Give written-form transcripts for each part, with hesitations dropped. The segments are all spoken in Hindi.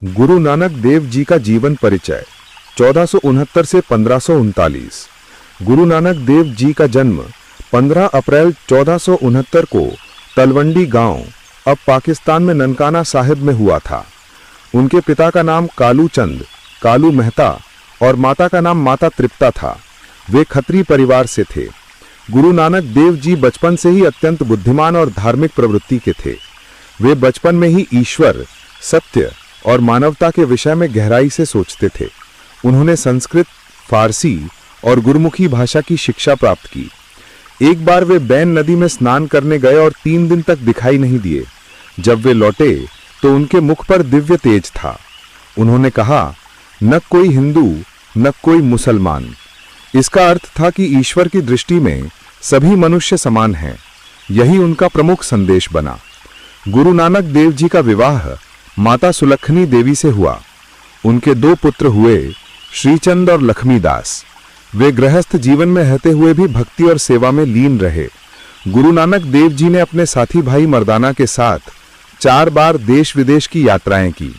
गुरु नानक देव जी का जीवन परिचय 1469 से 1539। गुरु नानक देव जी का जन्म 15 अप्रैल 1469 को तलवंडी गांव, अब पाकिस्तान में ननकाना साहिब में हुआ था। उनके पिता का नाम कालू चंद, कालू मेहता और माता का नाम माता तृप्ता था। वे खत्री परिवार से थे। गुरु नानक देव जी बचपन से ही अत्यंत बुद्धिमान और धार्मिक प्रवृत्ति के थे। वे बचपन में ही ईश्वर, सत्य और मानवता के विषय में गहराई से सोचते थे। उन्होंने संस्कृत, फारसी और गुरमुखी भाषा की शिक्षा प्राप्त की। एक बार वे बैन नदी में स्नान करने गए और 3 दिन तक दिखाई नहीं दिए। जब वे लौटे तो उनके मुख पर दिव्य तेज था। उन्होंने कहा, न कोई हिंदू न कोई मुसलमान। इसका अर्थ था कि ईश्वर की दृष्टि में सभी मनुष्य समान हैं। यही उनका प्रमुख संदेश बना। गुरु नानक देव जी का विवाह माता सुलखनी देवी से हुआ। उनके 2 पुत्र हुए, श्रीचंद और लक्ष्मीदास। वे गृहस्थ जीवन में रहते हुए भी भक्ति और सेवा में लीन रहे। गुरु नानक देव जी ने अपने साथी भाई मर्दाना के साथ 4 बार देश विदेश की यात्राएं की।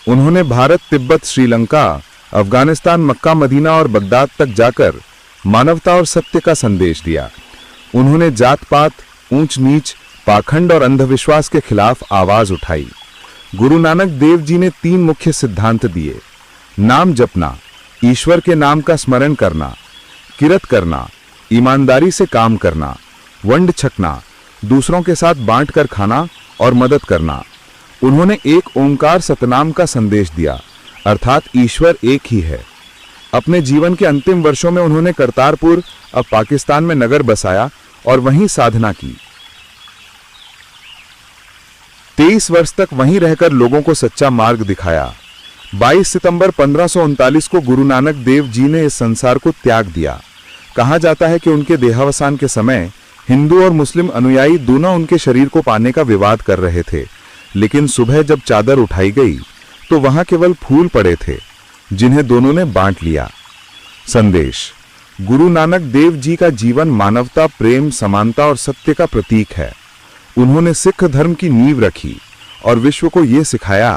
उन्होंने भारत, तिब्बत, श्रीलंका, अफगानिस्तान, मक्का, मदीना और बगदाद तक जाकर मानवता और सत्य का संदेश दिया। उन्होंने जात पात, ऊंच नीच, पाखंड और अंधविश्वास के खिलाफ आवाज उठाई। गुरु नानक देव जी ने 3 मुख्य सिद्धांत दिए: नाम जपना, ईश्वर के नाम का स्मरण करना, किरत करना, ईमानदारी से काम करना, वंड छकना, दूसरों के साथ बांटकर खाना और मदद करना। उन्होंने एक ओंकार सतनाम का संदेश दिया, अर्थात ईश्वर एक ही है। अपने जीवन के अंतिम वर्षों में उन्होंने करतारपुर, अब पाकिस्तान में, नगर बसाया और वहीं साधना की। 23 वर्ष तक वहीं रहकर लोगों को सच्चा मार्ग दिखाया। 22 सितंबर 1539 को गुरु नानक देव जी ने इस संसार को त्याग दिया। कहा जाता है कि उनके देहावसान के समय हिंदू और मुस्लिम अनुयायी दोनों उनके शरीर को पाने का विवाद कर रहे थे, लेकिन सुबह जब चादर उठाई गई तो वहां केवल फूल पड़े थे, जिन्हें दोनों ने बांट लिया। संदेश: गुरु नानक देव जी का जीवन मानवता, प्रेम, समानता और सत्य का प्रतीक है। उन्होंने सिख धर्म की नींव रखी और विश्व को यह सिखाया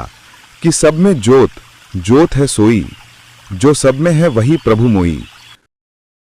कि सब में ज्योत, ज्योत है सोई, जो सब में है वही प्रभु मोई।